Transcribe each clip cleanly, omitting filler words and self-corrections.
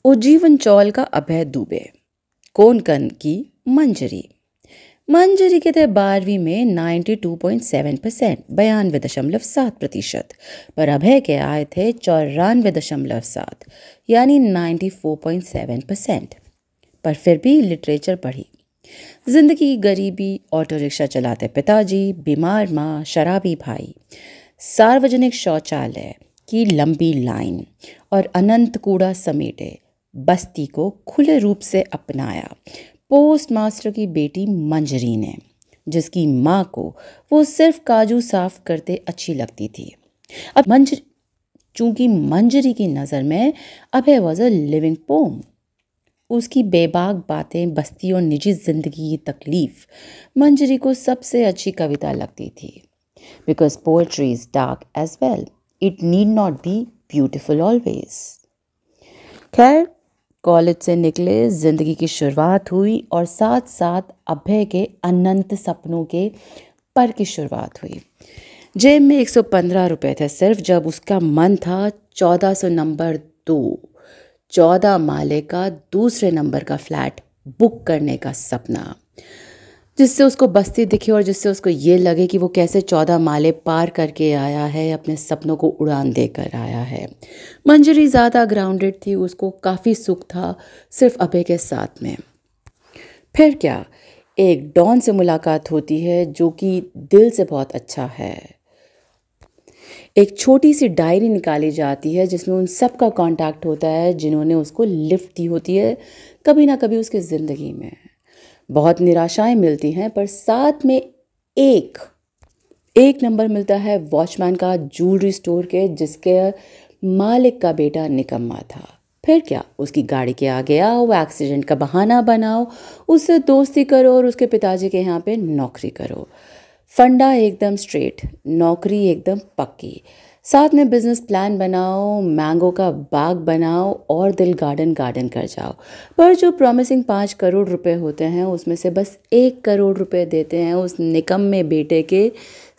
उज्जीवन चौल का अभय दुबे, कोंकण की मंजरी। मंजरी के थे 12वीं में 92.7%, 92.7%, पर अभय के आए थे 94.7, यानी 94.7%। पर फिर भी लिटरेचर पढ़ी। जिंदगी गरीबी, ऑटो रिक्शा चलाते पिताजी, बीमार माँ, शराबी भाई, सार्वजनिक शौचालय की लंबी लाइन और अनंत कूड़ा समेटे बस्ती को खुले रूप से अपनाया पोस्ट मास्टर की बेटी मंजरी ने, जिसकी माँ को वो सिर्फ काजू साफ करते अच्छी लगती थी। अब चूंकि मंजरी की नज़र में अभय वॉज अ लिविंग पोम। उसकी बेबाक बातें, बस्ती और निजी जिंदगी की तकलीफ मंजरी को सबसे अच्छी कविता लगती थी। Because poetry is dark as well, it need not be beautiful always. खैर, कॉलेज से निकले, जिंदगी की शुरुआत हुई और साथ साथ अभय के अनंत सपनों के पर की शुरुआत हुई। जेब में 115 रुपये थे सिर्फ, जब उसका मन था 1400 नंबर 2, 14 माले का दूसरे नंबर का फ्लैट बुक करने का सपना, जिससे उसको बस्ती दिखे और जिससे उसको ये लगे कि वो कैसे 14 माले पार करके आया है, अपने सपनों को उड़ान देकर आया है। मंजरी ज़्यादा ग्राउंडेड थी, उसको काफ़ी सुख था सिर्फ अभय के साथ में। फिर क्या, एक डॉन से मुलाकात होती है जो कि दिल से बहुत अच्छा है। एक छोटी सी डायरी निकाली जाती है जिसमें उन सब का कांटेक्ट होता है जिन्होंने उसको लिफ्ट दी होती है कभी ना कभी उसकी ज़िंदगी में। बहुत निराशाएं मिलती हैं, पर साथ में एक नंबर मिलता है वॉचमैन का ज्वेलरी स्टोर के, जिसके मालिक का बेटा निकम्मा था। फिर क्या, उसकी गाड़ी के आगे आओ, एक्सीडेंट का बहाना बनाओ, उससे दोस्ती करो और उसके पिताजी के यहाँ पे नौकरी करो। फंडा एकदम स्ट्रेट, नौकरी एकदम पक्की, साथ में बिजनेस प्लान बनाओ, मैंगो का बाग बनाओ और दिल गार्डन कर जाओ। पर जो प्रॉमिसिंग 5 करोड़ रुपए होते हैं उसमें से बस 1 करोड़ रुपए देते हैं उस निकम्मे बेटे के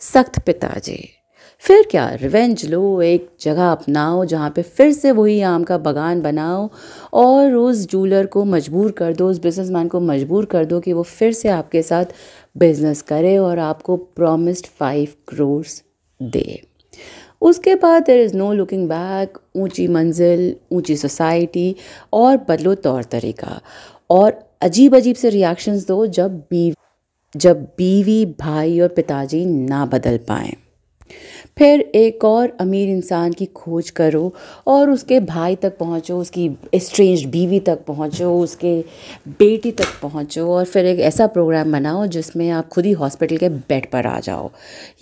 सख्त पिताजी। फिर क्या, रिवेंज लो, एक जगह अपनाओ जहाँ पे फिर से वही आम का बागान बनाओ और उस जूलर को मजबूर कर दो, उस बिजनेसमैन को मजबूर कर दो कि वो फिर से आपके साथ बिजनेस करे और आपको प्रॉमिस्ड 5 करोड़ दे। उसके बाद there is no looking back, ऊंची मंजिल, ऊंची सोसाइटी और बदलो तौर तरीका और अजीब अजीब से रिएक्शंस दो जब बीवी, भाई और पिताजी ना बदल पाएँ। फिर एक और अमीर इंसान की खोज करो और उसके भाई तक पहुंचो, उसकी एस्ट्रेंज्ड बीवी तक पहुंचो, उसके बेटी तक पहुंचो और फिर एक ऐसा प्रोग्राम बनाओ जिसमें आप खुद ही हॉस्पिटल के बेड पर आ जाओ।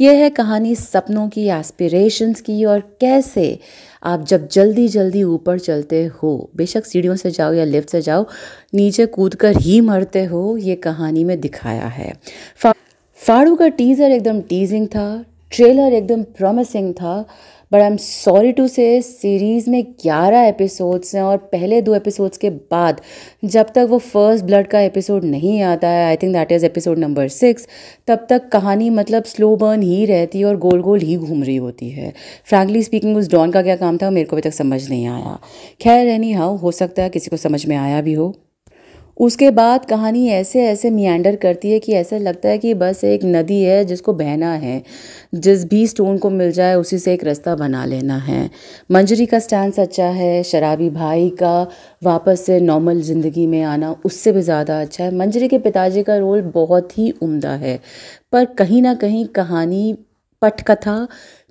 यह है कहानी सपनों की, एस्पिरेशंस की, और कैसे आप जब जल्दी जल्दी ऊपर चलते हो, बेशक सीढ़ियों से जाओ या लिफ्ट से जाओ, नीचे कूदकर ही मरते हो, ये कहानी में दिखाया है। फाड़ू का टीज़र एकदम टीजिंग था, ट्रेलर एकदम प्रॉमिसिंग था, but I am sorry to say series में 11 एपिसोड्स हैं और पहले 2 एपिसोड्स के बाद जब तक वो फर्स्ट ब्लड का एपिसोड नहीं आता है, I think that is episode number 6, तब तक कहानी मतलब स्लो बर्न ही रहती है और गोल गोल ही घूम रही होती है। फ्रैंकली स्पीकिंग उस डॉन का क्या काम था मेरे को अभी तक समझ नहीं आया। खैर, एनी हाउ, हो सकता है किसी को समझ में आया भी हो। उसके बाद कहानी ऐसे ऐसे मियांडर करती है कि ऐसा लगता है कि बस एक नदी है जिसको बहना है, जिस भी स्टोन को मिल जाए उसी से एक रास्ता बना लेना है। मंजरी का स्टैंड सच्चा है, शराबी भाई का वापस से नॉर्मल ज़िंदगी में आना उससे भी ज़्यादा अच्छा है। मंजरी के पिताजी का रोल बहुत ही उम्दा है, पर कहीं ना कहीं कहानी पटकथा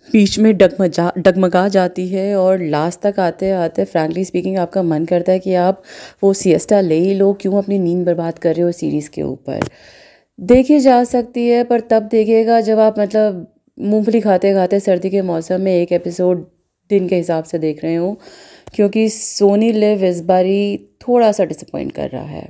बीच में डगमगा जाती है और लास्ट तक आते आते फ्रैंकली स्पीकिंग आपका मन करता है कि आप वो सिएस्टा ले ही लो, क्यों अपनी नींद बर्बाद कर रहे हो सीरीज़ के ऊपर। देखी जा सकती है, पर तब देखिएगा जब आप मतलब मूंगफली खाते खाते सर्दी के मौसम में एक एपिसोड दिन के हिसाब से देख रहे हो, क्योंकि सोनी लिव इस बारी थोड़ा सा डिसअपॉइंट कर रहा है।